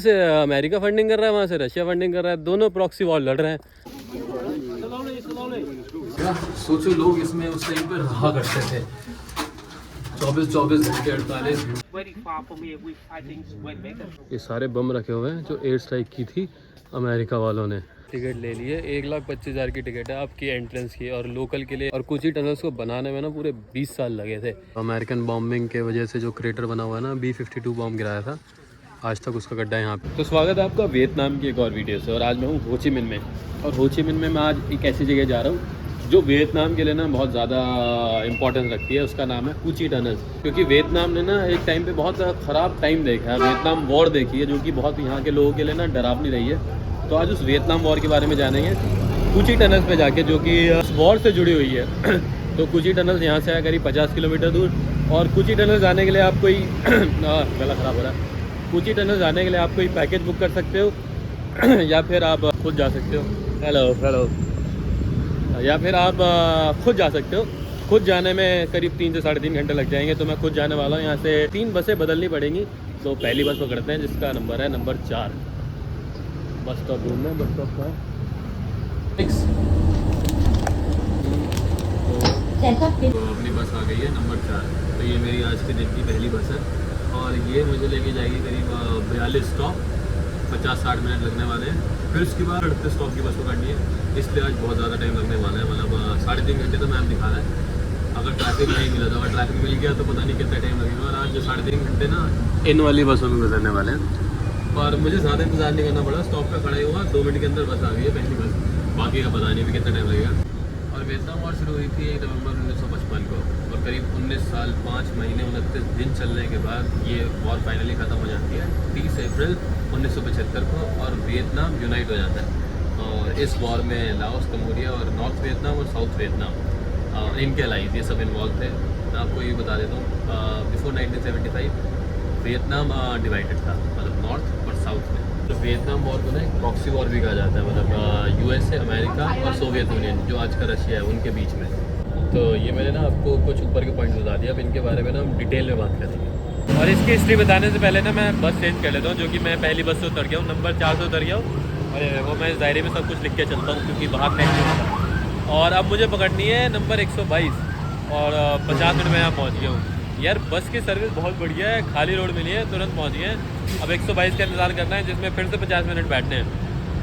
से America funding कर रहा है, वहाँ से रशिया फंडिंग कर रहा है, दोनों प्रॉक्सी वॉर लड़ रहे हैं। सोचो लोग इसमें उस टाइम पे रहा करते थे 24 घंटे 48। ये सारे बम रखे हुए हैं जो एयर स्ट्राइक की थी अमेरिका वालों ने। टिकट ले लिए, 1,25,000 की टिकट है आपकी एंट्रेंस की और लोकल के लिए। और कुछ ही टनल्स को बनाने में ना पूरे 20 साल लगे थे। अमेरिकन बॉम्बिंग के वजह से जो क्रेटर बना हुआ है ना, B-52 बॉम्ब गिराया था, आज तक उसका गड्ढा है यहाँ पे। तो स्वागत है आपका वियतनाम की एक और वीडियो से। और आज मैं हूँ हो ची मिन में। और हो ची मिन में मैं आज एक ऐसी जगह जा रहा हूँ जो वियतनाम के लिए ना बहुत ज़्यादा इंपॉर्टेंस रखती है। उसका नाम है कू ची टनल। क्योंकि वियतनाम ने ना एक टाइम पे बहुत ख़राब टाइम देखा है, वियतनाम वॉर देखी है, जो कि बहुत यहाँ के लोगों के लिए ना डरावनी रही है। तो आज उस वियतनाम वॉर के बारे में जानेंगे कू ची टनल पे जाके, जो कि उस वॉर से जुड़ी हुई है। तो कू ची टनल यहाँ से है करीब 50 किलोमीटर दूर। और कू ची टनल जाने के लिए आप कोई गला ख़राब हो रहा है। कू ची टनल जाने के लिए आप कोई पैकेज बुक कर सकते हो या फिर आप खुद जा सकते हो। हेलो या फिर आप खुद जा सकते हो। खुद जाने में करीब 3 से 3.5 घंटे लग जाएंगे। तो मैं खुद जाने वाला हूँ। यहाँ से 3 बसें बदलनी पड़ेंगी। तो पहली बस पकड़ते हैं जिसका नंबर है नंबर 4। बस स्टॉप ढूंढना है, बस स्टॉप का तो अपनी बस आ गई है नंबर 4। तो ये मेरी आज के दिन की पहली बस है और ये मुझे लेके जाएगी करीब 42 स्टॉप, 50-60 मिनट लगने वाले हैं। फिर उसके बाद 38 स्टॉप की बस पकड़नी है, इसलिए आज बहुत ज़्यादा टाइम लगने वाला है। मतलब 3.5 घंटे तो मैम दिखा रहा है। अगर ट्रैफिक नहीं मिला तो, अगर ट्रैफिक मिल गया तो पता नहीं कितना टाइम लगेगा। और आज 3.5 घंटे ना इन वाली बसों में गुजरने वाले हैं। और मुझे ज़्यादा इंतजार नहीं करना पड़ा, स्टॉप पे खड़ा ही हुआ, 2 मिनट के अंदर बस आ गई है पहली बस। बाकी का पता नहीं भी कितना टाइम लगेगा। और वियतनाम वॉर शुरू हुई थी 1 नवंबर 1955 को। और करीब 19 साल 5 महीने 29 दिन चलने के बाद ये वॉर फाइनली ख़त्म हो जाती है 30 अप्रैल 1975 को। और वियतनाम यूनाइट हो जाता है। और इस वॉर में लाओस, कम्बोडिया और नॉर्थ वियतनाम और साउथ वियतनाम, इनके अलाइज ये सब इन्वॉल्व थे। मैं आपको ये बता देता हूँ, बिफोर 1975 वियतनाम डिवाइडेड था, मतलब नॉर्थ और साउथ में। तो वियतनाम वॉर को ना एक प्रॉक्सी वॉर भी कहा जाता है, मतलब USA, अमेरिका और सोवियत यूनियन जो आज का रशिया है उनके बीच में। तो ये मैंने ना आपको कुछ ऊपर के पॉइंट्स बता दिया। अब इनके बारे में ना हम डिटेल में बात करेंगे। और इसकी हिस्ट्री बताने से पहले ना मैं बस चेंज कर लेता हूँ, जो कि मैं पहली बस से उतर गया हूँ, नंबर 4 से उतर गया हूँ। और वो मैं इस डायरी में सब कुछ लिख के चलता हूँ क्योंकि बाहर टाइम नहीं होता। और अब मुझे पकड़नी है नंबर 122 और 50 मिनट में यहाँ पहुँच गया हूँ। यार बस की सर्विस बहुत बढ़िया है, खाली रोड मिली है, तुरंत पहुँच गए हैं। अब 122 का इंतज़ार करना है जिसमें फिर से 50 मिनट बैठने हैं।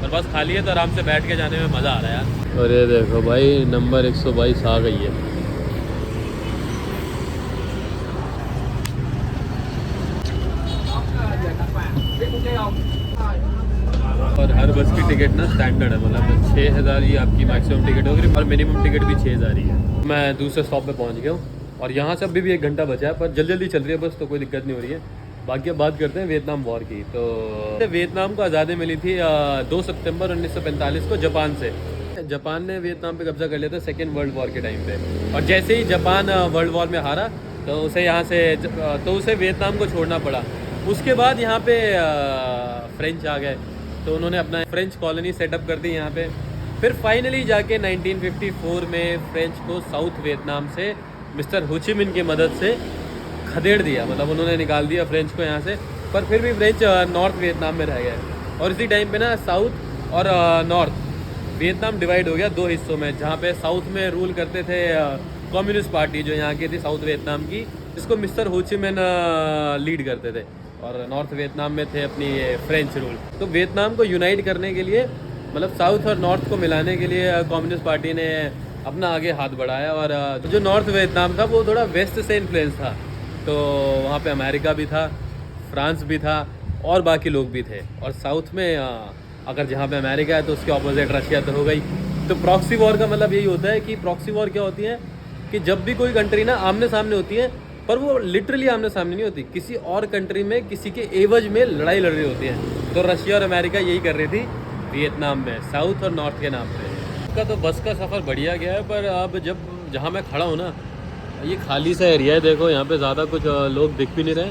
और बस खाली है तो आराम से बैठ के जाने में मज़ा आ रहा है यार। और ये देखो भाई नंबर 122 आ गई है। और हर बस की टिकट ना स्टैंडर्ड है, मतलब 6,000 ही आपकी मैक्सिमम टिकट होगी और मिनिमम टिकट भी 6,000 ही है। मैं दूसरे स्टॉप पे पहुंच गया हूँ और यहाँ से अभी भी 1 घंटा बचा है, पर जल्दी चल रही है बस, तो कोई दिक्कत नहीं हो रही है। बाकी अब बात करते हैं वियतनाम वॉर की। तो वियतनाम को आज़ादी मिली थी 2 सितंबर 1945 को जापान से। जापान ने वियतनाम पे कब्जा कर लिया था सेकेंड वर्ल्ड वॉर के टाइम पे। और जैसे ही जापान वर्ल्ड वॉर में हारा तो उसे यहाँ से तो उसे वियतनाम को छोड़ना पड़ा। उसके बाद यहाँ पे फ्रेंच आ गए, तो उन्होंने अपना फ्रेंच कॉलोनी सेटअप कर दी यहाँ पे। फिर फाइनली जाके 1954 में फ्रेंच को साउथ वियतनाम से मिस्टर हो ची मिन की मदद से खदेड़ दिया, मतलब उन्होंने निकाल दिया फ्रेंच को यहाँ से। पर फिर भी फ्रेंच नॉर्थ वियतनाम में रह गए। और इसी टाइम पे ना साउथ और नॉर्थ वियतनाम डिवाइड हो गया 2 हिस्सों में, जहाँ पे साउथ में रूल करते थे कम्युनिस्ट पार्टी जो यहाँ की थी साउथ वियतनाम की, जिसको मिस्टर हो ची मिन लीड करते थे। और नॉर्थ वियतनाम में थे अपनी फ्रेंच रूल। तो वियतनाम को यूनाइट करने के लिए, मतलब साउथ और नॉर्थ को मिलाने के लिए कम्युनिस्ट पार्टी ने अपना आगे हाथ बढ़ाया। और जो नॉर्थ वियतनाम था वो थोड़ा वेस्ट से इन्फ्लुएंस था, तो वहाँ पे अमेरिका भी था, फ्रांस भी था और बाकी लोग भी थे। और साउथ में अगर जहाँ पे अमेरिका है तो उसके ऑपोजिट रशिया तो हो गई। तो प्रॉक्सी वॉर का मतलब यही होता है कि प्रॉक्सी वॉर क्या होती है कि जब भी कोई कंट्री ना आमने सामने होती है, पर वो लिटरली आमने सामने नहीं होती, किसी और कंट्री में किसी के एवज में लड़ाई लड़ रही होती है। तो रशिया और अमेरिका यही कर रही थी वियतनाम में, साउथ और नॉर्थ के नाम पे। का तो बस का सफ़र बढ़िया गया है, पर अब जब जहाँ मैं खड़ा हूँ ना, ये खाली सा एरिया है। देखो यहाँ पे ज़्यादा कुछ लोग दिख भी नहीं रहे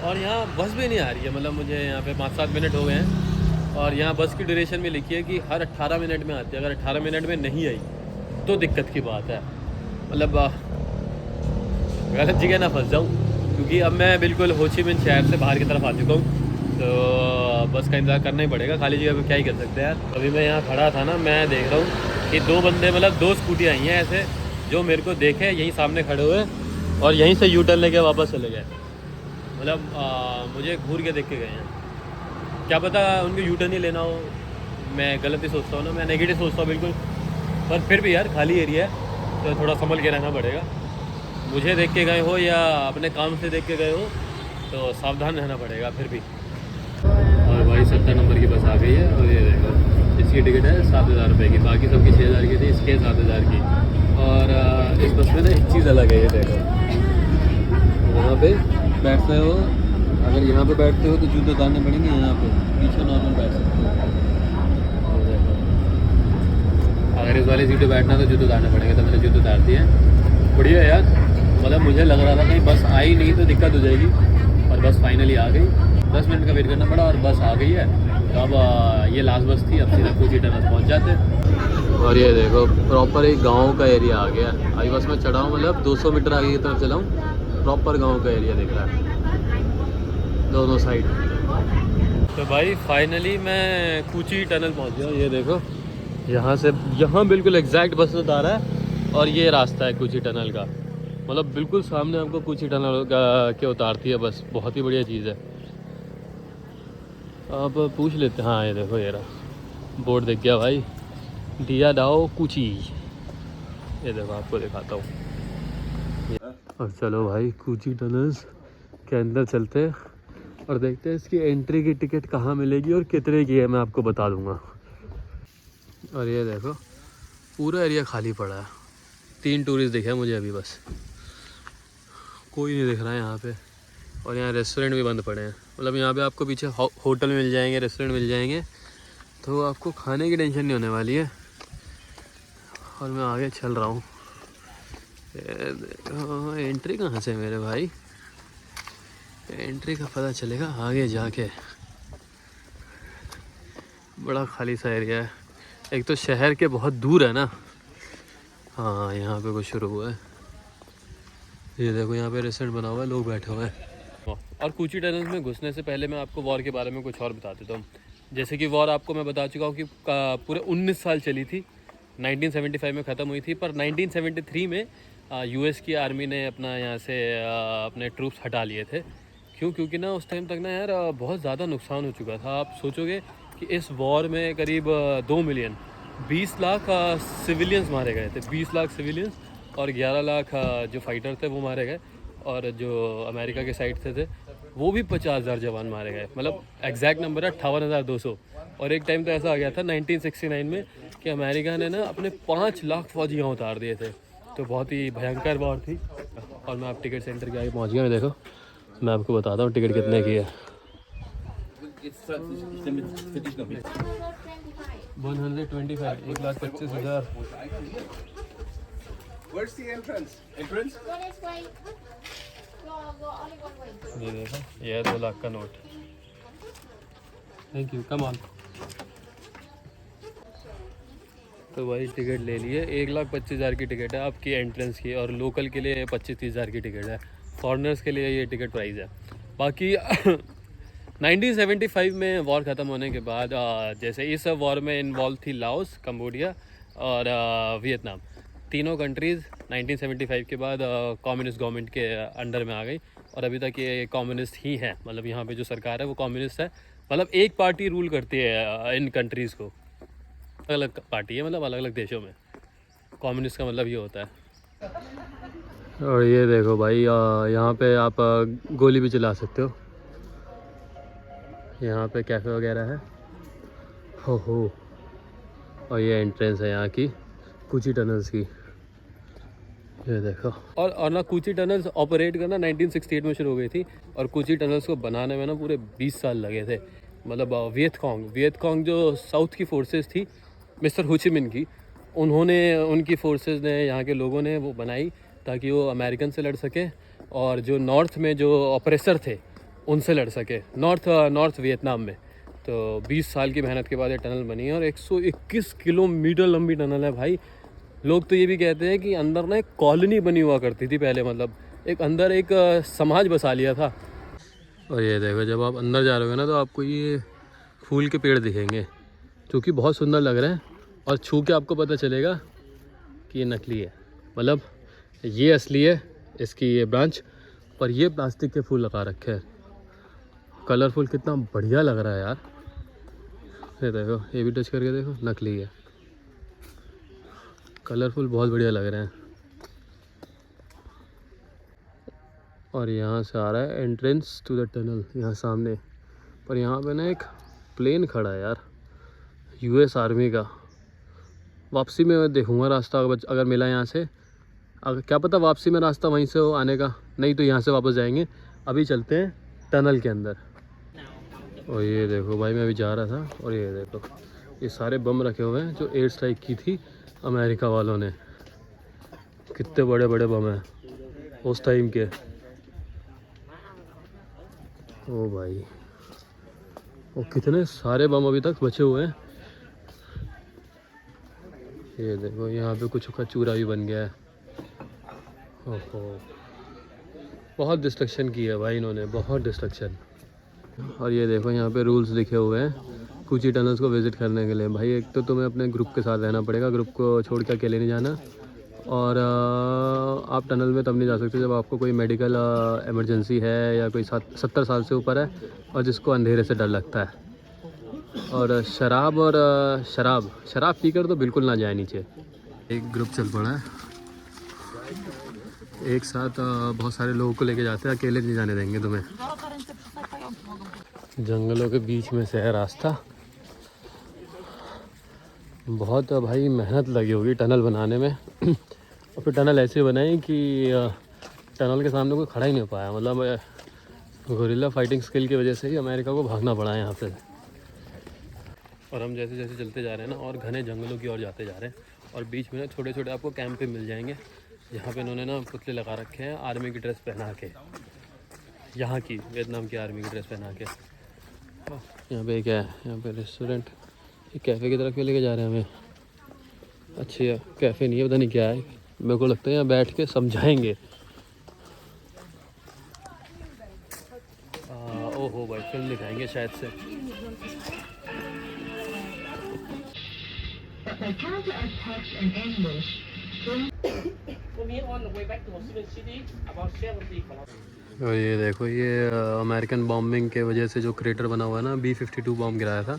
और यहाँ बस भी नहीं आ रही है। मतलब मुझे यहाँ पे 5-7 मिनट हो गए हैं और यहाँ बस की ड्यूरेशन में लिखी है कि हर 18 मिनट में आती है। अगर 18 मिनट में नहीं आई तो दिक्कत की बात है, मतलब गलत जगह ना फंस जाऊँ। क्योंकि अब मैं बिल्कुल हो ची मिन शहर से बाहर की तरफ आ चुका हूँ तो बस का इंतज़ार करना ही पड़ेगा, खाली जगह पे क्या ही कर सकते हैं यार। अभी मैं यहाँ खड़ा था ना, मैं देख रहा हूँ कि दो बंदे मतलब दो स्कूटी आई हैं ऐसे, जो मेरे को देखे यहीं सामने खड़े हुए और यहीं से यू टर्न लेके वापस चले गए। मतलब मुझे घूर के देख के गए हैं, क्या पता उनको यू टर्न ही लेना हो। मैं गलत ही सोचता हूँ ना, मैं नेगेटिव सोचता हूँ बिल्कुल, पर फिर भी यार खाली एरिया है तो थोड़ा संभल के रहना पड़ेगा। मुझे देख के गए हो या अपने काम से देख के गए हो तो सावधान रहना पड़ेगा फिर भी। और भाई 70 नंबर की बस आ गई है और ये देखो इसकी टिकट है 7,000 रुपये की, बाकी सबकी 6,000 की थी, इसके 7,000 की। और इस बस में ना एक चीज़ अलग है, ये देखो यहाँ पे बैठते हो, अगर यहाँ पे बैठते हो तो जूते उतारने पड़ेंगे, यहाँ पे पीछे नॉर्मल बैठ सकते हो। अगर इस वाली सीट पे बैठना तो जूते उतारने पड़ेंगे, तो मैंने जूते उतार दिए हैं। बढ़िया यार, मतलब मुझे लग रहा था कहीं बस आई नहीं तो दिक्कत हो जाएगी, और बस फाइनली आ गई। 10 मिनट का वेट करना पड़ा और बस आ गई है। तो अब ये लास्ट बस थी, अब सीधा कोची टनल पहुँच जाते। और ये देखो प्रॉपर एक गाँव का एरिया आ गया। अभी बस मैं चढ़ा हूँ, मतलब 200 मीटर आगे की तरफ चला हूँ, प्रॉपर गाँव का एरिया दिख रहा है दोनों साइड। तो भाई फाइनली मैं कोची टनल पहुँच गया। ये देखो यहाँ से, यहाँ बिल्कुल एग्जैक्ट बस उतारा है और ये रास्ता है कोची टनल का, मतलब बिल्कुल सामने हमको कोची टनल के उतारती है बस। बहुत ही बढ़िया चीज़ है। अब पूछ लेते हैं। हाँ ये देखो ये रहा बोर्ड, दिख गया भाई, दिया दाओ कोची। ये देखो आपको दिखाता हूँ। अब चलो भाई कोची टनल्स के अंदर चलते हैं और देखते हैं इसकी एंट्री की टिकट कहाँ मिलेगी और कितने की है, मैं आपको बता दूँगा। और ये देखो पूरा एरिया खाली पड़ा है, 3 टूरिस्ट दिखे हैं मुझे अभी, बस कोई नहीं दिख रहा है यहाँ पे। और यहाँ रेस्टोरेंट भी बंद पड़े हैं, मतलब यहाँ पे आपको पीछे होटल मिल जाएंगे, रेस्टोरेंट मिल जाएंगे, तो आपको खाने की टेंशन नहीं होने वाली है। और मैं आगे चल रहा हूँ। एंट्री कहाँ से मेरे भाई, एंट्री का पता चलेगा आगे जाके। बड़ा खाली सा एरिया है, एक तो शहर के बहुत दूर है ना। हाँ यहाँ पे कुछ शुरू हुआ है, ये देखो यहाँ पे रेस्टोरेंट बना हुआ है, लोग बैठे हुए हैं। और कोची टनल में घुसने से पहले मैं आपको वॉर के बारे में कुछ और बता देता हूँ। जैसे कि वॉर आपको मैं बता चुका हूँ कि पूरे 19 साल चली थी, 1975 में ख़त्म हुई थी, पर 1973 में यूएस की आर्मी ने अपना यहाँ से अपने ट्रूप्स हटा लिए थे। क्यों? क्योंकि ना उस टाइम तक ना यार बहुत ज़्यादा नुकसान हो चुका था। आप सोचोगे कि इस वॉर में करीब 2 मिलियन 20 लाख सिविलियंस मारे गए थे, 20 लाख सिविलियंस, और 11 लाख जो फाइटर थे वो मारे गए, और जो अमेरिका के साइड से थे वो भी 50,000 जवान मारे गए। मतलब एग्जैक्ट नंबर है 58,200। और एक टाइम तो ऐसा आ गया था 1969 में कि अमेरिका ने ना अपने 5 लाख फौजी यहाँ उतार दिए थे। तो बहुत ही भयंकर वॉर थी। और मैं आप टिकट सेंटर के आगे पहुँच गया। मैं देखो मैं आपको बताता हूँ टिकट कितने की है। 125, 1,25,000। Where's the entrance? Entrance? Go this way. Go only one way. ये देखो ये है 2 लाख का note. Thank you, come on. तो भाई टिकट ले लिए, 1,25,000 की टिकट है आपकी एंट्रेंस की, और लोकल के लिए 25-30 हज़ार की टिकट है। फॉरेनर्स के लिए ये टिकट प्राइस है। बाकी 1975 में वॉर ख़त्म होने के बाद जैसे इस वॉर में इन्वॉल्व थी लाओस, कंबोडिया और वियतनाम। तीनों कंट्रीज़ 1975 के बाद कम्युनिस्ट गवर्नमेंट के अंडर में आ गई, और अभी तक ये कम्युनिस्ट ही हैं। मतलब यहाँ पे जो सरकार है वो कम्युनिस्ट है, मतलब एक पार्टी रूल करती है इन कंट्रीज़ को। अलग अलग पार्टी है, मतलब अलग अलग देशों में कम्युनिस्ट का मतलब ये होता है। और ये देखो भाई यहाँ पे आप गोली भी चला सकते हो। यहाँ पे कैफ़े वगैरह है। हो और ये एंट्रेंस है यहाँ की कोची टनल्स की। ये देखो। और ना कोची टनल्स ऑपरेट करना 1968 में शुरू हो गई थी, और कोची टनल्स को बनाने में ना पूरे 20 साल लगे थे। मतलब वियतकॉन्ग जो साउथ की फोर्सेस थी मिस्टर होचिमिन की, उन्होंने, उनकी फोर्सेस ने, यहाँ के लोगों ने वो बनाई ताकि वो अमेरिकन से लड़ सके, और जो नॉर्थ में जो ऑपरेसर थे उनसे लड़ सके, नॉर्थ वियतनाम में। तो 20 साल की मेहनत के बाद ये टनल बनी है, और 121 किलोमीटर लंबी टनल है भाई। लोग तो ये भी कहते हैं कि अंदर ना एक कॉलोनी बनी हुआ करती थी पहले, मतलब एक अंदर एक समाज बसा लिया था। और ये देखो जब आप अंदर जा रहे हो ना तो आपको ये फूल के पेड़ दिखेंगे जो कि बहुत सुंदर लग रहे हैं, और छू के आपको पता चलेगा कि ये नकली है, मतलब ये असली है इसकी ये ब्रांच, पर ये प्लास्टिक के फूल लगा रखे हैं। कलरफुल कितना बढ़िया लग रहा है यार। ये देखो, ये भी टच करके देखो, नकली है। कलरफुल बहुत बढ़िया लग रहे हैं। और यहाँ से आ रहा है एंट्रेंस टू द टनल, यहाँ सामने। पर यहाँ पे ना एक प्लेन खड़ा है यार, यूएस आर्मी का। वापसी में मैं देखूँगा रास्ता अगर मिला यहाँ से, अगर क्या पता वापसी में रास्ता वहीं से हो आने का, नहीं तो यहाँ से वापस जाएंगे। अभी चलते हैं टनल के अंदर। और ये देखो भाई, मैं अभी जा रहा था और ये देखो ये सारे बम रखे हुए हैं जो एयर स्ट्राइक की थी अमेरिका वालों ने। कितने बड़े बड़े बम हैं उस टाइम के। ओ भाई, और कितने सारे बम अभी तक बचे हुए हैं। ये देखो यहाँ पे कुछ का चूरा भी बन गया है। ओहो, बहुत डिस्ट्रक्शन की है भाई इन्होंने, बहुत डिस्ट्रक्शन। और ये देखो यहाँ पे रूल्स लिखे हुए हैं कुछ ही टनल्स को विज़िट करने के लिए। भाई एक तो तुम्हें अपने ग्रुप के साथ रहना पड़ेगा, ग्रुप को छोड़ के अकेले नहीं जाना। और आप टनल में तब नहीं जा सकते जब आपको कोई मेडिकल इमरजेंसी है या कोई 70 साल से ऊपर है और जिसको अंधेरे से डर लगता है। और शराब पीकर तो बिल्कुल ना जाए नीचे। एक ग्रुप चल पड़ा है, एक साथ बहुत सारे लोगों को लेके जाते हैं, अकेले नहीं जाने देंगे तुम्हें। जंगलों के बीच में से है रास्ता। बहुत भाई मेहनत लगी होगी टनल बनाने में। और फिर टनल ऐसे बनाई कि टनल के सामने कोई खड़ा ही नहीं पाया। मतलब गोरिल्ला फाइटिंग स्किल की वजह से ही अमेरिका को भागना पड़ा है यहाँ से। और हम जैसे जैसे चलते जा रहे हैं ना, और घने जंगलों की ओर जाते जा रहे हैं। और बीच में ना छोटे छोटे आपको कैंप पे मिल जाएंगे, यहाँ पे इन्होंने ना पुतले लगा रखे हैं आर्मी की ड्रेस पहना के, यहाँ की वियतनाम की आर्मी की ड्रेस पहना के। यहाँ पे क्या है, यहाँ पे रेस्टोरेंट, ये कैफ़े की तरफ क्यों लेके जा रहे हैं हमें। अच्छी है, कैफ़े नहीं है, पता नहीं क्या है। मेरे को लगता है यहाँ बैठ के समझाएंगे। ओहो भाई, फिल्म दिखाएंगे शायद से। और ये देखो, ये अमेरिकन बॉम्बिंग के वजह से जो क्रेटर बना हुआ है ना, B-52 बॉम्ब गिराया था,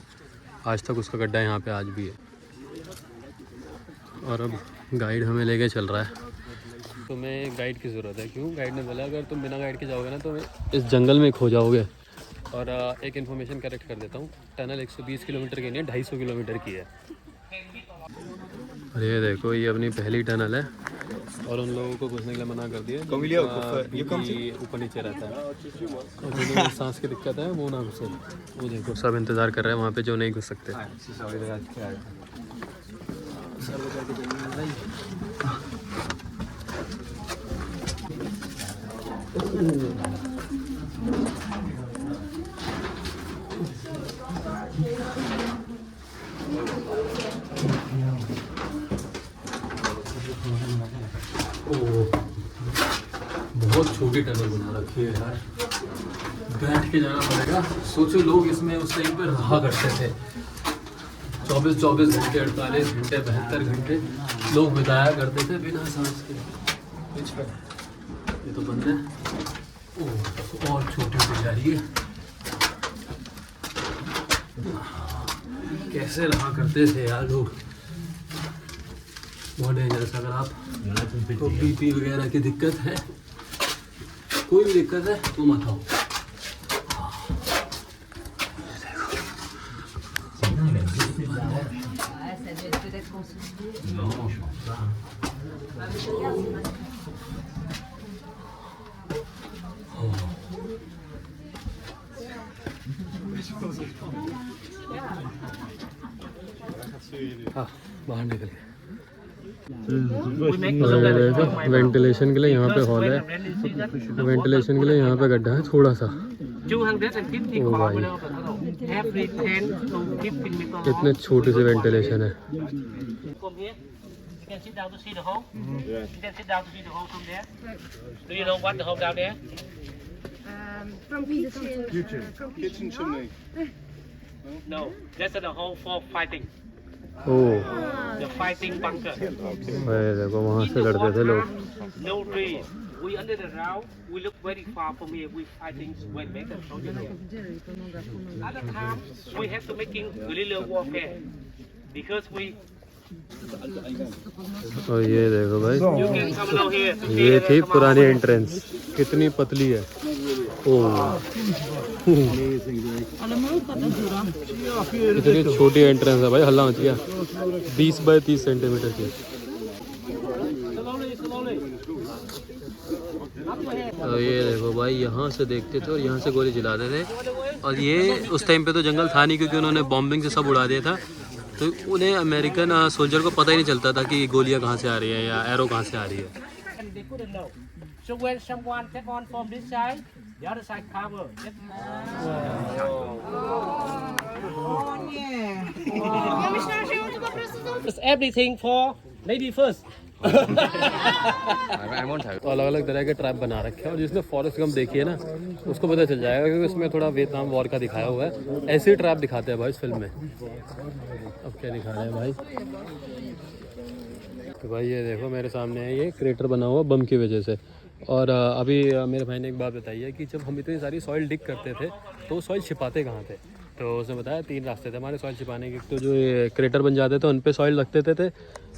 आज तक उसका गड्ढा यहाँ पे आज भी है। और अब गाइड हमें लेके चल रहा है। तुम्हें गाइड की ज़रूरत है। क्यों? गाइड ने बोला अगर तुम बिना गाइड के जाओगे ना तो इस जंगल में खो जाओगे। और एक इन्फॉर्मेशन करेक्ट कर देता हूँ, टनल 120 किलोमीटर की नहीं है, 250 किलोमीटर की है। और ये देखो, ये अपनी पहली टनल है और उन लोगों को घुसने के लिए मना कर दिया ऊपर नीचे रहता है। और जिन्हें सांस की दिक्कत है वो ना घुसे। वो देखो सब इंतज़ार कर रहे हैं वहाँ पे जो नहीं घुस सकते। बहुत छोटी टनल बना रखी है यार, बैठ के जाना पड़ेगा। सोचो लोग इसमें उस टाइम पे रहा करते थे, 24 घंटे, 48 घंटे, 72 घंटे लोग बिताया करते थे बिना सांस के। ये तो बंद है। ओह, और छोटी सी जा रही है। कैसे रहा करते थे यार लोग, बहुत डेंजरस। अगर आप को BP वगैरह की दिक्कत है, कोई भी दिक्कत है तो मत आओ। हाँ, बाहर निकल गए। वेंटिलेशन के लिए यहाँ पे हॉल है, वेंटिलेशन के लिए यहाँ पे गड्ढा है थोड़ा सा। ओ भाई, इतने छोटे से वेंटिलेशन है। From kitchen. From Kitchen chimney. No, that's the hole for fighting. Oh The fighting bunker. भाई देखो वहाँ से लड़ते थे लोग. No trees. We under the ground. We look very far from here. We fighting when make a soldier here. At the time, we have to making guerrilla warfare because we. और ये देखो भाई, You can come along here. ये थी पुरानी entrance. कितनी पतली है. ओह कितनी छोटी एंट्रेंस है भाई, हल्ला मच गया. 20 बाय 30 सेंटीमीटर की. तो ये देखो भाई, यहाँ से देखते थे और यहाँ से गोली चलाते थे. और ये उस टाइम पे तो जंगल था नहीं, क्योंकि उन्होंने बॉम्बिंग से सब उड़ा दिया था. तो उन्हें अमेरिकन सोल्जर को पता ही नहीं चलता था कि गोलियाँ कहाँ से आ रही है या एरो कहाँ से आ रही है. And they couldn't know. So when someone take on from this side, the other side cover. Ja myślałam, że ją tu po prostu są. It's everything for lady first. तो अलग अलग तरह के ट्रैप बना रखे हैं. और जिसने फॉरेस्ट गम देखी है ना, उसको पता चल जाएगा, क्योंकि उसमें थोड़ा वियतनाम वॉर का दिखाया हुआ है. ऐसे ही ट्रैप दिखाते हैं भाई इस फिल्म में. अब क्या दिखा रहे हैं भाई, तो भाई ये देखो मेरे सामने है, ये क्रेटर बना हुआ बम की वजह से. और अभी मेरे भाई ने एक बात बताई है कि जब हम इतनी सारी सॉइल डिग करते थे तो सॉइल छिपाते कहाँ थे. तो उसने बताया 3 रास्ते थे हमारे सॉइल छिपाने के. तो जो ये क्रेटर बन जाते थे उन पे सॉइल रख देते थे,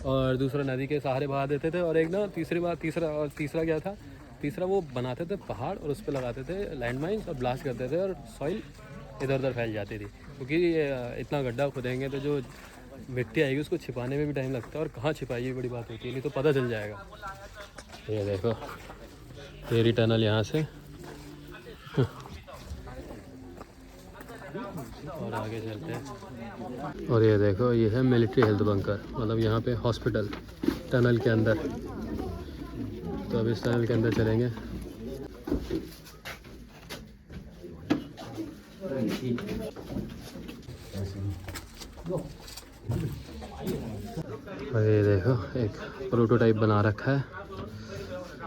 और दूसरा नदी के सहारे बहा देते थे. और एक ना तीसरा क्या था, तीसरा वो बनाते थे पहाड़ और उस पर लगाते थे लैंड माइन्स और ब्लास्ट करते थे, और सॉइल इधर उधर फैल जाती थी. क्योंकि इतना गड्ढा खोदेंगे तो जो मिट्टी आएगी उसको छिपाने में भी टाइम लगता है, और कहाँ छिपाई ये बड़ी बात होती है, नहीं तो पता चल जाएगा. ये देखो तेरी टनल यहाँ से और आगे चलते हैं. और ये देखो, ये है मिलिट्री हेल्थ बंकर, मतलब यहाँ पे हॉस्पिटल टनल के अंदर. तो अब इस टनल के अंदर चलेंगे. और ये देखो एक प्रोटोटाइप बना रखा है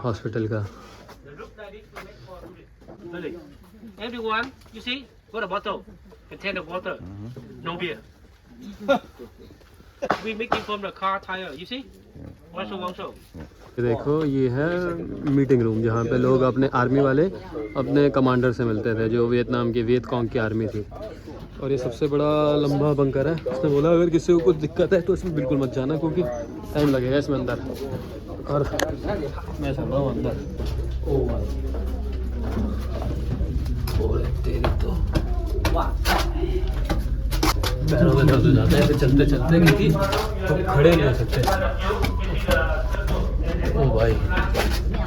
हॉस्पिटल का. Everyone, you see, got a bottle, contain the water, no beer. We making from the car tire, you see? Also. ये देखो, ये है मीटिंग रूम, जहाँ पे लोग अपने आर्मी वाले अपने कमांडर से मिलते थे, जो वियतनाम की वियतकॉन्ग की आर्मी थी. और ये सबसे बड़ा लंबा बंकर है. उसने बोला अगर किसी को कुछ दिक्कत है तो इसमें बिल्कुल मत जाना, क्योंकि टाइम लगेगा इसमें अंदर. और मैं चल रहा हूँ अंदर. तेरी तो पैरों में दर्द हो जाता है चलते चलते, क्योंकि तो खड़े नहीं हो सकते. ओ भाई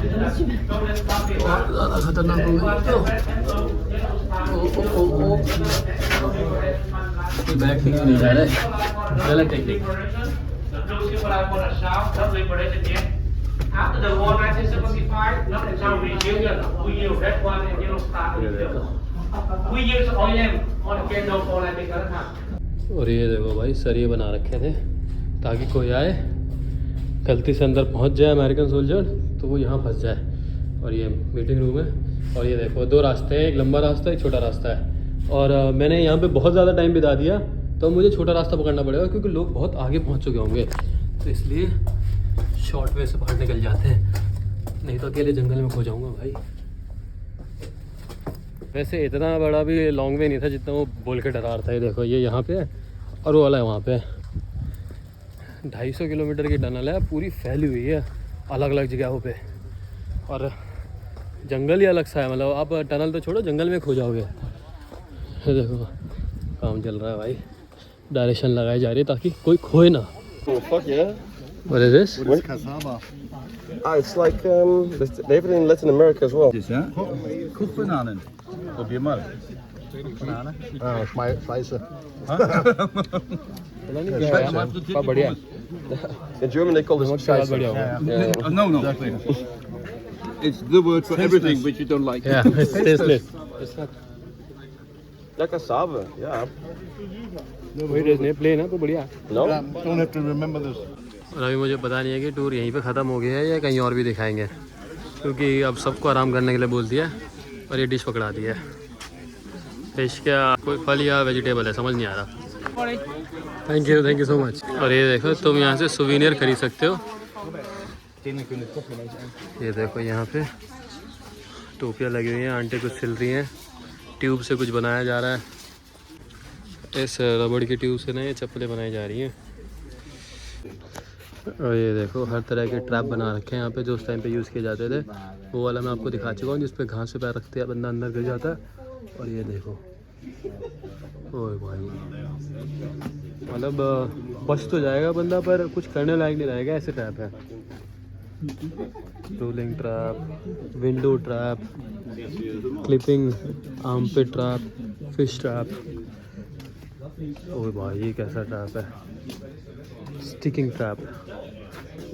ज़्यादा खतरनाक हो गई. बैग ठीक नहीं जा रहा है, गलत technique. After the war 1975, not the town reunion, we use red one and yellow star. We use oil on the candle for like the other. और ये देखो भाई, सरिये बना रखे थे ताकि कोई आए गलती से अंदर पहुंच जाए अमेरिकन सोल्जर तो वो यहाँ फंस जाए. और ये मीटिंग रूम है. और ये देखो 2 रास्ते हैं, एक लंबा रास्ता एक छोटा रास्ता है. और मैंने यहाँ पे बहुत ज़्यादा टाइम बिता दिया, तो मुझे छोटा रास्ता पकड़ना पड़ेगा, क्योंकि लोग बहुत आगे पहुँच चुके होंगे. तो इसलिए शॉर्ट वे से बाहर निकल जाते हैं, नहीं तो अकेले जंगल में खो जाऊंगा भाई. वैसे इतना बड़ा भी लॉन्ग वे नहीं था जितना वो बोल के डरा रहा था. ये देखो, ये यहाँ पे है और वो वाला है वहाँ पे. 250 किलोमीटर की टनल है, पूरी फैली हुई है अलग अलग जगहों पे. और जंगल ही अलग सा है, मतलब आप टनल तो छोड़ो, जंगल में खो जाओगे. ये देखो काम चल रहा है भाई, डायरेक्शन लगाई जा रही है ताकि कोई खोए ना. Oh, fuck yeah. What is this? What is cassava? It's like they have it in Latin America as well. This, yeah? Koekbananen. Probeer maar. Bananen. Scheiße. पता नहीं क्या है, पर बढ़िया है. In German they call this बहुत स्वाद Scheiße. बढ़िया होगा. Yeah. No. It's the word for everything which you don't like. Yeah, it's tasteless. Yeah, cassava. Yeah. कोई टेस्ट नहीं, प्लेन है तो बढ़िया है. No. Don't have to remember this. और अभी मुझे पता नहीं है कि टूर यहीं पे ख़त्म हो गया है या कहीं और भी दिखाएंगे, क्योंकि अब सबको आराम करने के लिए बोल दिया. और ये डिश पकड़ा दी है। फिश क्या कोई फल या वेजिटेबल है समझ नहीं आ रहा। Thank you so much. और ये देखो तुम यहाँ से सुवीनियर खरीद सकते हो। ये देखो यहाँ पे टोपियाँ लगी हुई हैं, आंटी कुछ सिल रही हैं, ट्यूब से कुछ बनाया जा रहा है। इस रबड़ की ट्यूब से ना ये चप्पलें बनाई जा रही हैं। और ये देखो हर तरह के ट्रैप बना रखे हैं यहाँ पे, जो उस टाइम पे यूज़ किए जाते थे। वो वाला मैं आपको दिखा चुका हूँ जिस पे घास पे पैर रखते हैं बंदा अंदर गिर जाता है। और ये देखो ओए भाई, मतलब बच तो जाएगा बंदा पर कुछ करने लायक नहीं रहेगा, ऐसे ट्रैप है। Rolling trap, window trap, clipping armpit trap, fish trap. ओए भाई ये कैसा ट्रैप है, स्टिकिंग ट्रैप।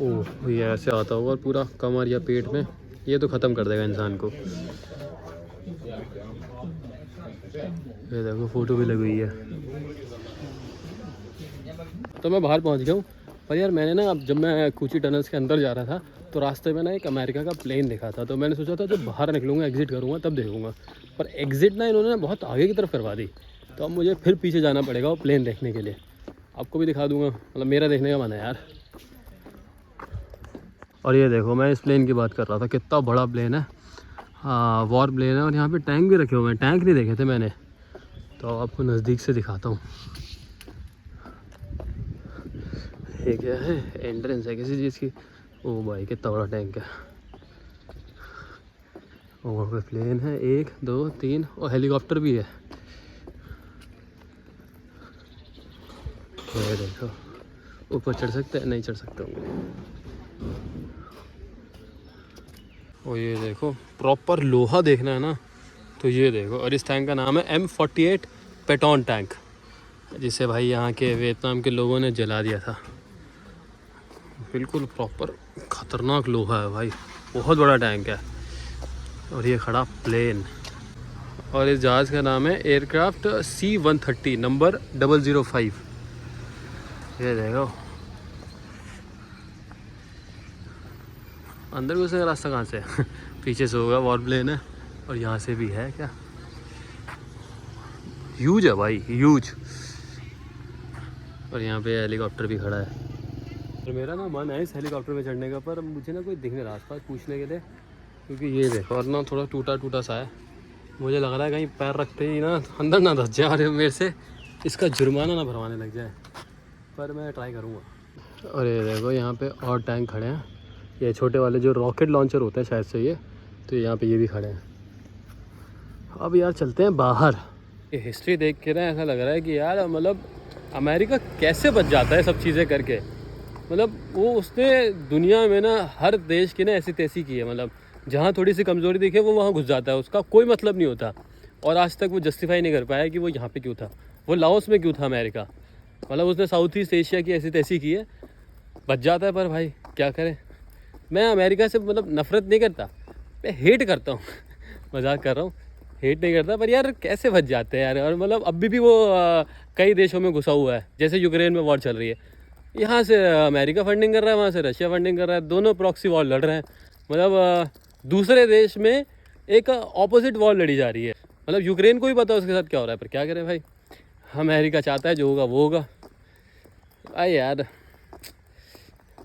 ओह ये ऐसे आता होगा और पूरा कमर या पेट में, ये तो ख़त्म कर देगा इंसान को। ये देखो फ़ोटो भी लगी हुई है। तो मैं बाहर पहुंच गया हूँ, पर यार मैंने ना अब जब मैं कूची टनल्स के अंदर जा रहा था तो रास्ते में ना एक अमेरिका का प्लेन देखा था। तो मैंने सोचा था जब बाहर निकलूँगा एग्ज़िट करूँगा तब देखूँगा, पर एग्ज़िट ना इन्होंने बहुत आगे की तरफ करवा दी। तो अब मुझे फिर पीछे जाना पड़ेगा वो प्लेन देखने के लिए। आपको भी दिखा दूँगा, मतलब मेरा देखने का मन है यार। और ये देखो मैं इस प्लेन की बात कर रहा था, कितना बड़ा प्लेन है। हाँ वॉर प्लेन है और यहाँ पे टैंक भी रखे हुए हैं। टैंक नहीं देखे थे मैंने, तो आपको नज़दीक से दिखाता हूँ। ये क्या है, एंट्रेंस है किसी चीज़ की। ओ भाई कितना बड़ा टैंक है। और वहाँ पे प्लेन है 1 2 3 और हेलीकॉप्टर भी है। ये देखो ऊपर चढ़ सकते हैं, नहीं चढ़ सकते होंगे। और ये देखो प्रॉपर लोहा देखना है ना तो ये देखो। और इस टैंक का नाम है M48 पेटॉन टैंक, जिसे भाई यहाँ के वियतनाम के लोगों ने जला दिया था। बिल्कुल प्रॉपर ख़तरनाक लोहा है भाई, बहुत बड़ा टैंक है। और ये खड़ा प्लेन, और इस जहाज़ का नाम है एयरक्राफ्ट C-130 नंबर 005। ये देखो अंदर घुसने का रास्ता कहाँ से है? पीछे से होगा, वॉर प्लेन है। और यहाँ से भी है क्या, ह्यूज है भाई ह्यूज। और यहाँ पे हेलीकॉप्टर भी खड़ा है। और मेरा ना मन है इस हेलीकॉप्टर में चढ़ने का, पर मुझे ना कोई दिख नहीं रहा आसपास पूछने के लिए, क्योंकि ये देखो और ना थोड़ा टूटा टूटा सा है। मुझे लग रहा है कहीं पैर रखते ही ना अंदर ना धस जाए और मेरे से इसका जुर्माना ना भरवाने लग जाए, पर मैं ट्राई करूँगा। और ये देखो यहाँ पे और टैंक खड़े हैं, ये छोटे वाले जो रॉकेट लॉन्चर होते हैं शायद से ये, तो यहाँ पे ये भी खड़े हैं। अब यार चलते हैं बाहर। ये हिस्ट्री देख के ना ऐसा लग रहा है कि यार मतलब अमेरिका कैसे बच जाता है सब चीज़ें करके। मतलब वो उसने दुनिया में ना हर देश की ना ऐसी तैसी की है, मतलब जहाँ थोड़ी सी कमज़ोरी दिखे वो वहाँ घुस जाता है, उसका कोई मतलब नहीं होता। और आज तक वो जस्टिफाई नहीं कर पाया कि वो यहाँ पे क्यों था, वो लाओस में क्यों था अमेरिका। मतलब उसने साउथ ईस्ट एशिया की ऐसी तैसी की है, बच जाता है। पर भाई क्या करें, मैं अमेरिका से मतलब नफ़रत नहीं करता, मैं हेट करता हूँ। मजाक कर रहा हूँ, हेट नहीं करता, पर यार कैसे बच जाते हैं यार। और मतलब अभी भी वो कई देशों में घुसा हुआ है, जैसे यूक्रेन में वॉर चल रही है, यहाँ से अमेरिका फंडिंग कर रहा है, वहाँ से रशिया फंडिंग कर रहा है, दोनों प्रॉक्सी वॉर लड़ रहे हैं। मतलब दूसरे देश में एक ऑपोजिट वॉर लड़ी जा रही है। मतलब यूक्रेन को भी पता है उसके साथ क्या हो रहा है, पर क्या करें भाई, अमेरिका चाहता है जो होगा वो होगा। भाई यार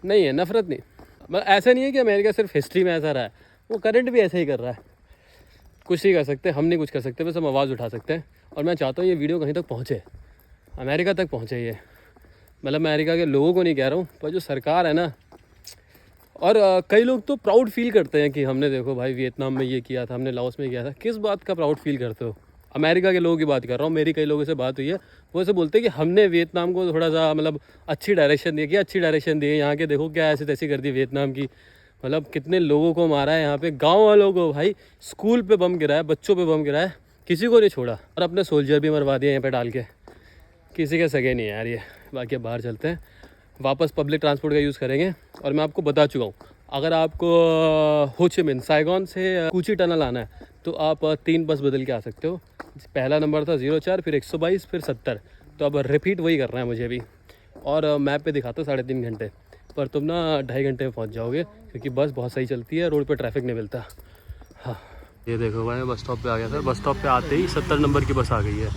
नहीं है, नफरत नहीं। मतलब ऐसा नहीं है कि अमेरिका सिर्फ हिस्ट्री में ऐसा रहा है, वो करंट भी ऐसा ही कर रहा है। कुछ नहीं कर सकते, हम नहीं कुछ कर सकते, बस हम आवाज़ उठा सकते हैं। और मैं चाहता हूँ ये वीडियो कहीं तक पहुँचे, अमेरिका तक पहुँचे ये। मतलब अमेरिका के लोगों को नहीं कह रहा हूँ, पर जो सरकार है ना, और कई लोग तो प्राउड फील करते हैं कि हमने देखो भाई वियतनाम में ये किया था, हमने लाओस में किया था। किस बात का प्राउड फील करते हो? अमेरिका के लोगों की बात कर रहा हूँ। मेरी कई लोगों से बात हुई है, वो ऐसे बोलते हैं कि हमने वियतनाम को थोड़ा सा मतलब अच्छी डायरेक्शन दी, अच्छी डायरेक्शन दी है, यहाँ के देखो क्या ऐसी तैसी कर दी वियतनाम की। मतलब कितने लोगों को मारा है यहाँ पे, गाँव वालों को भाई, स्कूल पे बम गिरा है, बच्चों पे बम गिरा है, किसी को नहीं छोड़ा। और अपने सोल्जर भी मरवा दिए यहाँ पे डाल के, किसी के सगे नहीं है यार ये। बाकी अब बाहर चलते हैं, वापस पब्लिक ट्रांसपोर्ट का यूज़ करेंगे। और मैं आपको बता चुका हूँ, अगर आपको हो ची मिन साइगॉन से कूची टनल आना है तो आप 3 बस बदल के आ सकते हो। पहला नंबर था 04, फिर 122, फिर 70। तो अब रिपीट वही करना है मुझे भी। और मैप पे दिखाता हूँ 3.5 घंटे, पर तुम ना 2.5 घंटे में पहुँच जाओगे, क्योंकि बस बहुत सही चलती है, रोड पे ट्रैफिक नहीं मिलता। हाँ ये देखो भाई बस स्टॉप पे आ गया सर। बस स्टॉप पे आते ही 70 नंबर की बस आ गई है।